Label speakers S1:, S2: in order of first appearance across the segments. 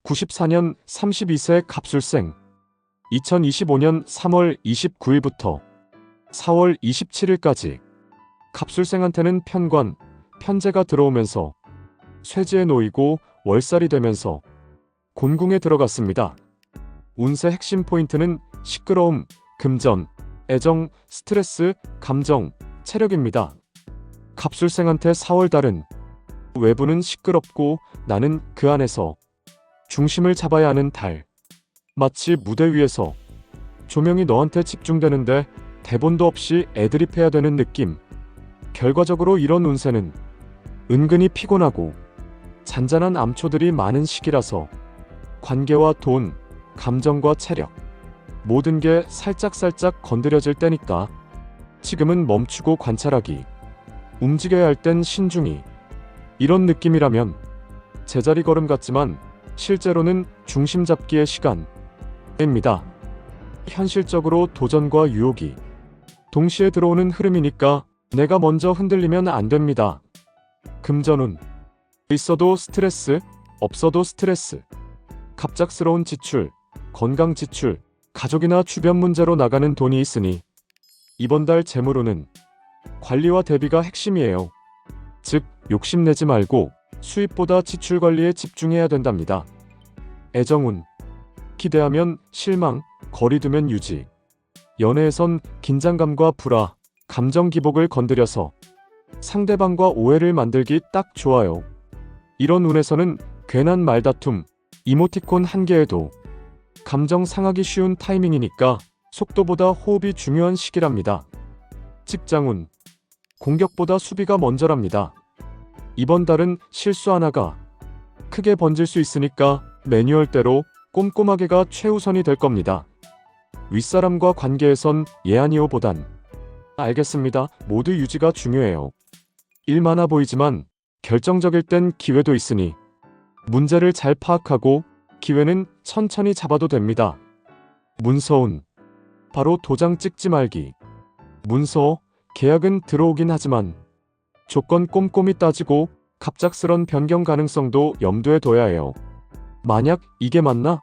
S1: 94년 32세 갑술생. 2025년 3월 29일부터 4월 27일까지 갑술생한테는 편관, 편제가 들어오면서 쇠지에 놓이고 월살이 되면서 곤궁에 들어갔습니다. 운세 핵심 포인트는 시끄러움, 금전, 애정, 스트레스, 감정, 체력입니다. 갑술생한테 4월달은 외부는 시끄럽고 나는 그 안에서 중심을 잡아야 하는 달. 마치 무대 위에서 조명이 너한테 집중되는데 대본도 없이 애드립해야 되는 느낌. 결과적으로 이런 운세는 은근히 피곤하고 잔잔한 암초들이 많은 시기라서 관계와 돈, 감정과 체력, 모든 게 살짝살짝 건드려질 때니까 지금은 멈추고 관찰하기, 움직여야 할 땐 신중히. 이런 느낌이라면 제자리 걸음 같지만 실제로는 중심 잡기의 시간입니다. 현실적으로 도전과 유혹이 동시에 들어오는 흐름이니까 내가 먼저 흔들리면 안 됩니다. 금전운. 있어도 스트레스, 없어도 스트레스. 갑작스러운 지출, 건강 지출, 가족이나 주변 문제로 나가는 돈이 있으니 이번 달 재물운은 관리와 대비가 핵심이에요. 즉, 욕심내지 말고 수입보다 지출 관리에 집중해야 된답니다. 애정운. 기대하면 실망, 거리 두면 유지. 연애에선 긴장감과 불화, 감정 기복을 건드려서 상대방과 오해를 만들기 딱 좋아요. 이런 운에서는 괜한 말다툼, 이모티콘 한 개에도 감정 상하기 쉬운 타이밍이니까 속도보다 호흡이 중요한 시기랍니다. 직장운. 공격보다 수비가 먼저랍니다. 이번 달은 실수 하나가 크게 번질 수 있으니까 매뉴얼대로 꼼꼼하게가 최우선이 될 겁니다. 윗사람과 관계에선 예 아니오보단 알겠습니다. 모두 유지가 중요해요. 일 많아 보이지만 결정적일 땐 기회도 있으니 문제를 잘 파악하고 기회는 천천히 잡아도 됩니다. 문서운. 바로 도장 찍지 말기. 문서, 계약은 들어오긴 하지만 조건 꼼꼼히 따지고 갑작스런 변경 가능성도 염두에 둬야 해요. 만약 이게 맞나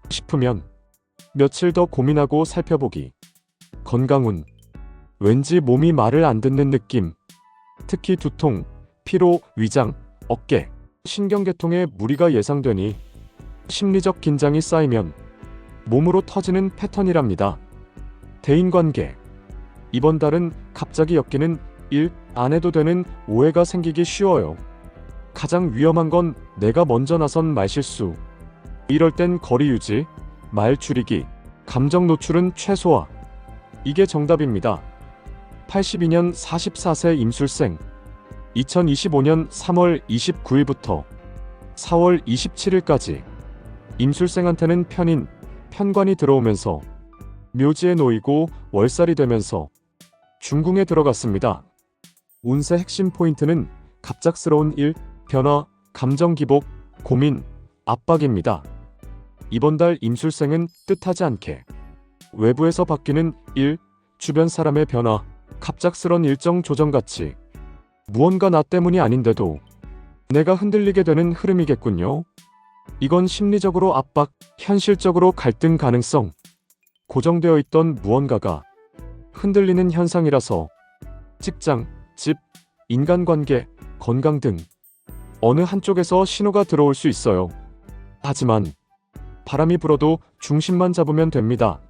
S1: 싶으면 며칠 더 고민하고 살펴보기. 건강운. 왠지 몸이 말을 안 듣는 느낌. 특히 두통, 피로, 위장, 어깨, 신경계통에 무리가 예상되니 심리적 긴장이 쌓이면 몸으로 터지는 패턴이랍니다. 대인관계. 이번 달은 갑자기 엮이는 일 안 해도 되는 오해가 생기기 쉬워요. 가장 위험한 건 내가 먼저 나선 말실수. 이럴 땐 거리 유지, 말 줄이기, 감정 노출은 최소화. 이게 정답입니다. 82년 44세 임술생. 2025년 3월 29일부터 4월 27일까지 임술생한테는 편인, 편관이 들어오면서 묘지에 놓이고 월살이 되면서 중궁에 들어갔습니다. 운세 핵심 포인트는 갑작스러운 일, 변화, 감정 기복, 고민, 압박입니다. 이번 달 임술생은 뜻하지 않게 외부에서 바뀌는 일, 주변 사람의 변화, 갑작스런 일정 조정같이 무언가 나 때문이 아닌데도 내가 흔들리게 되는 흐름이겠군요. 이건 심리적으로 압박, 현실적으로 갈등 가능성, 고정되어 있던 무언가가 흔들리는 현상이라서 직장, 집, 인간관계, 건강 등 어느 한쪽에서 신호가 들어올 수 있어요. 하지만 바람이 불어도 중심만 잡으면 됩니다.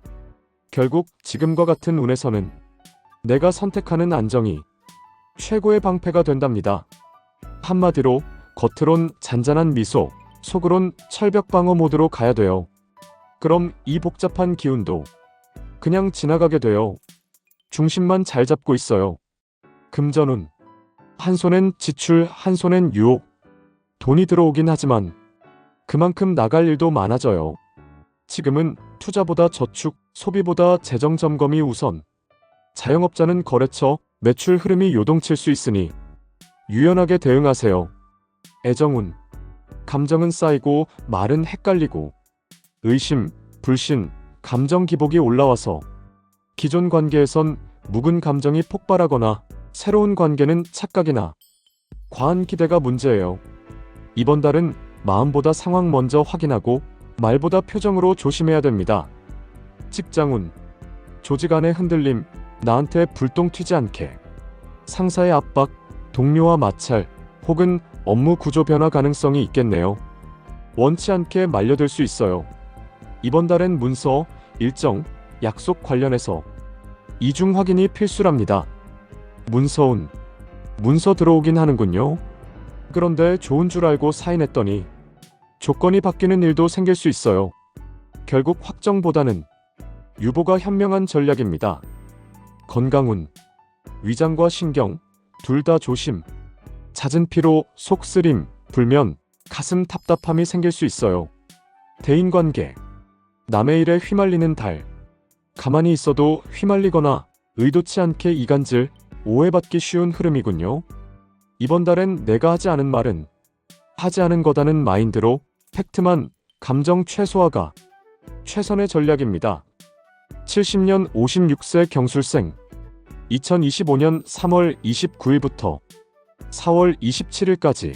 S1: 결국 지금과 같은 운에서는 내가 선택하는 안정이 최고의 방패가 된답니다. 한마디로 겉으론 잔잔한 미소, 속으론 철벽 방어 모드로 가야 돼요. 그럼 이 복잡한 기운도 그냥 지나가게 돼요. 중심만 잘 잡고 있어요. 금전운. 한 손엔 지출, 한 손엔 유혹. 돈이 들어오긴 하지만 그만큼 나갈 일도 많아져요. 지금은 투자보다 저축, 소비보다 재정 점검이 우선. 자영업자는 거래처, 매출 흐름이 요동칠 수 있으니 유연하게 대응하세요. 애정운. 감정은 쌓이고 말은 헷갈리고 의심, 불신, 감정 기복이 올라와서 기존 관계에선 묵은 감정이 폭발하거나 새로운 관계는 착각이나 과한 기대가 문제예요. 이번 달은 마음보다 상황 먼저 확인하고 말보다 표정으로 조심해야 됩니다. 직장운, 조직 안의 흔들림, 나한테 불똥 튀지 않게. 상사의 압박, 동료와 마찰, 혹은 업무 구조 변화 가능성이 있겠네요. 원치 않게 말려들 수 있어요. 이번 달엔 문서, 일정, 약속 관련해서 이중 확인이 필수랍니다. 문서운, 문서 들어오긴 하는군요. 그런데 좋은 줄 알고 사인했더니 조건이 바뀌는 일도 생길 수 있어요. 결국 확정보다는 유보가 현명한 전략입니다. 건강운, 위장과 신경, 둘 다 조심. 잦은 피로, 속 쓰림, 불면, 가슴 답답함이 생길 수 있어요. 대인관계, 남의 일에 휘말리는 달. 가만히 있어도 휘말리거나 의도치 않게 이간질, 오해받기 쉬운 흐름이군요. 이번 달엔 내가 하지 않은 말은 하지 않은 거다는 마인드로 팩트만, 감정 최소화가 최선의 전략입니다. 70년 56세 경술생. 2025년 3월 29일부터 4월 27일까지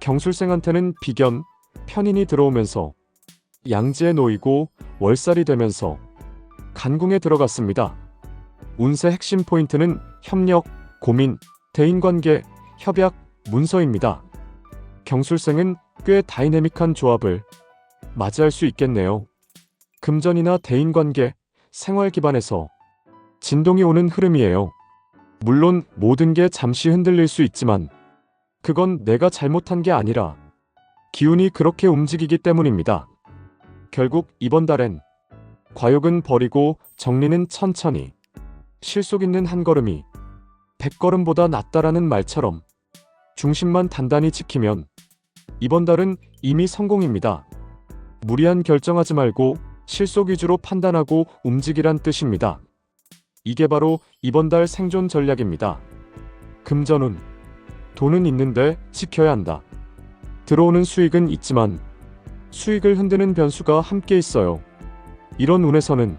S1: 경술생한테는 비견, 편인이 들어오면서 양지에 놓이고 월살이 되면서 간궁에 들어갔습니다. 운세 핵심 포인트는 협력, 고민, 대인관계, 협약, 문서입니다. 경술생은 꽤 다이내믹한 조합을 맞이할 수 있겠네요. 금전이나 대인관계, 생활 기반에서 진동이 오는 흐름이에요. 물론 모든 게 잠시 흔들릴 수 있지만 그건 내가 잘못한 게 아니라 기운이 그렇게 움직이기 때문입니다. 결국 이번 달엔 과욕은 버리고 정리는 천천히. 실속 있는 한 걸음이 100걸음보다 낫다라는 말처럼 중심만 단단히 지키면 이번 달은 이미 성공입니다. 무리한 결정하지 말고 실속 위주로 판단하고 움직이란 뜻입니다. 이게 바로 이번 달 생존 전략입니다. 금전운, 돈은 있는데 지켜야 한다. 들어오는 수익은 있지만 수익을 흔드는 변수가 함께 있어요. 이런 운에서는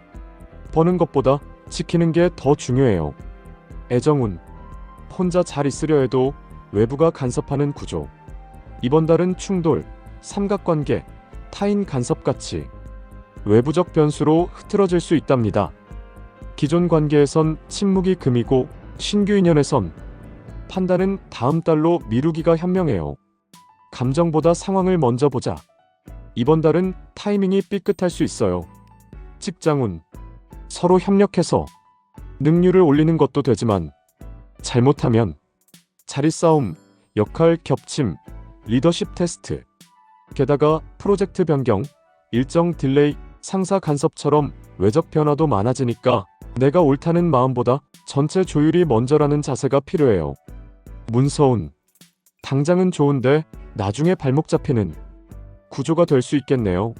S1: 버는 것보다 지키는 게 더 중요해요. 애정운, 혼자 잘 있으려 해도 외부가 간섭하는 구조. 이번 달은 충돌, 삼각관계, 타인 간섭같이 외부적 변수로 흐트러질 수 있답니다. 기존 관계에선 침묵이 금이고 신규 인연에선 판단은 다음 달로 미루기가 현명해요. 감정보다 상황을 먼저 보자. 이번 달은 타이밍이 삐끗할 수 있어요. 직장운, 서로 협력해서 능률을 올리는 것도 되지만 잘못하면 자리 싸움, 역할 겹침, 리더십 테스트, 게다가 프로젝트 변경, 일정 딜레이, 상사 간섭처럼 외적 변화도 많아지니까 내가 옳다는 마음보다 전체 조율이 먼저라는 자세가 필요해요. 문서운, 당장은 좋은데 나중에 발목 잡히는 구조가 될 수 있겠네요.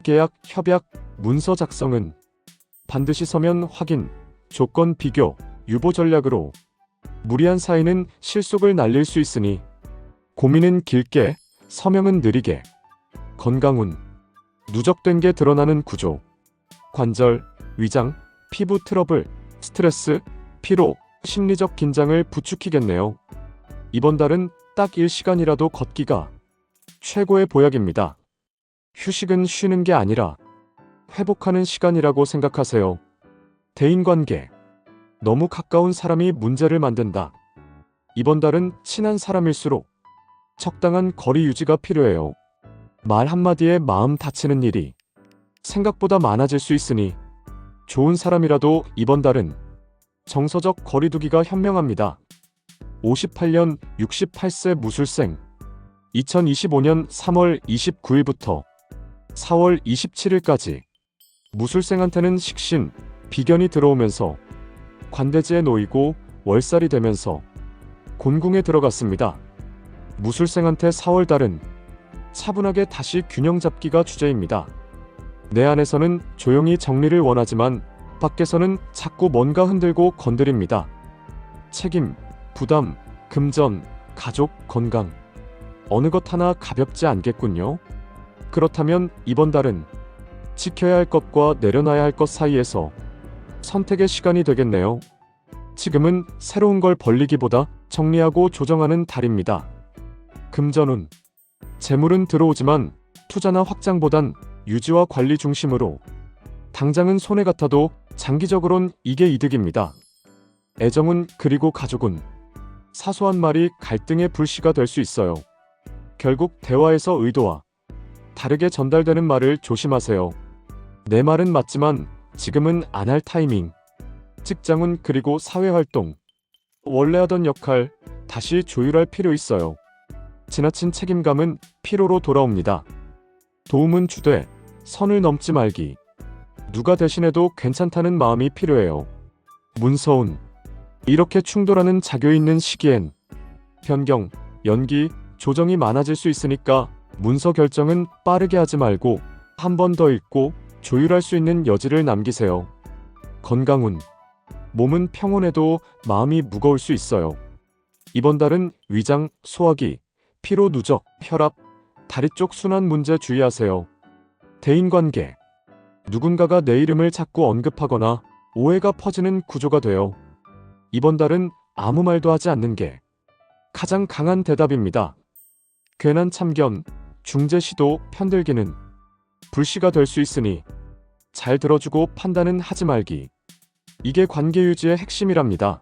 S1: 계약, 협약, 문서 작성은 반드시 서면 확인, 조건 비교, 유보 전략으로. 무리한 사이는 실속을 날릴 수 있으니 고민은 길게, 서명은 느리게. 건강운, 누적된 게 드러나는 구조. 관절, 위장, 피부 트러블, 스트레스, 피로, 심리적 긴장을 부추기겠네요. 이번 달은 딱 1시간이라도 걷기가 최고의 보약입니다. 휴식은 쉬는 게 아니라 회복하는 시간이라고 생각하세요. 대인관계, 너무 가까운 사람이 문제를 만든다. 이번 달은 친한 사람일수록 적당한 거리 유지가 필요해요. 말 한마디에 마음 다치는 일이 생각보다 많아질 수 있으니 좋은 사람이라도 이번 달은 정서적 거리두기가 현명합니다. 58년 68세 무술생. 2025년 3월 29일부터 4월 27일까지 무술생한테는 식신, 비견이 들어오면서 관대지에 놓이고 월살이 되면서 곤궁에 들어갔습니다. 무술생한테 4월달은 차분하게 다시 균형 잡기가 주제입니다. 내 안에서는 조용히 정리를 원하지만 밖에서는 자꾸 뭔가 흔들고 건드립니다. 책임, 부담, 금전, 가족, 건강. 어느 것 하나 가볍지 않겠군요. 그렇다면 이번 달은 지켜야 할 것과 내려놔야 할 것 사이에서 선택의 시간이 되겠네요. 지금은 새로운 걸 벌리기보다 정리하고 조정하는 달입니다. 금전운, 재물은 들어오지만 투자나 확장보단 유지와 관리 중심으로 당장은 손해 같아도 장기적으론 이게 이득입니다. 애정은 그리고 가족은 사소한 말이 갈등의 불씨가 될 수 있어요. 결국 대화에서 의도와 다르게 전달되는 말을 조심하세요. 내 말은 맞지만 지금은 안 할 타이밍. 직장운 그리고 사회활동. 원래 하던 역할 다시 조율할 필요 있어요. 지나친 책임감은 피로로 돌아옵니다. 도움은 주되 선을 넘지 말기. 누가 대신해도 괜찮다는 마음이 필요해요. 문서운. 이렇게 충돌하는 작용이 있는 시기엔 변경, 연기, 조정이 많아질 수 있으니까 문서 결정은 빠르게 하지 말고 한 번 더 읽고 조율할 수 있는 여지를 남기세요. 건강운. 몸은 평온해도 마음이 무거울 수 있어요. 이번 달은 위장, 소화기, 피로 누적, 혈압, 다리 쪽 순환 문제 주의하세요. 대인관계. 누군가가 내 이름을 자꾸 언급하거나 오해가 퍼지는 구조가 돼요. 이번 달은 아무 말도 하지 않는 게 가장 강한 대답입니다. 괜한 참견, 중재 시도, 편들기는 불씨가 될 수 있으니 잘 들어주고 판단은 하지 말기. 이게 관계 유지의 핵심이랍니다.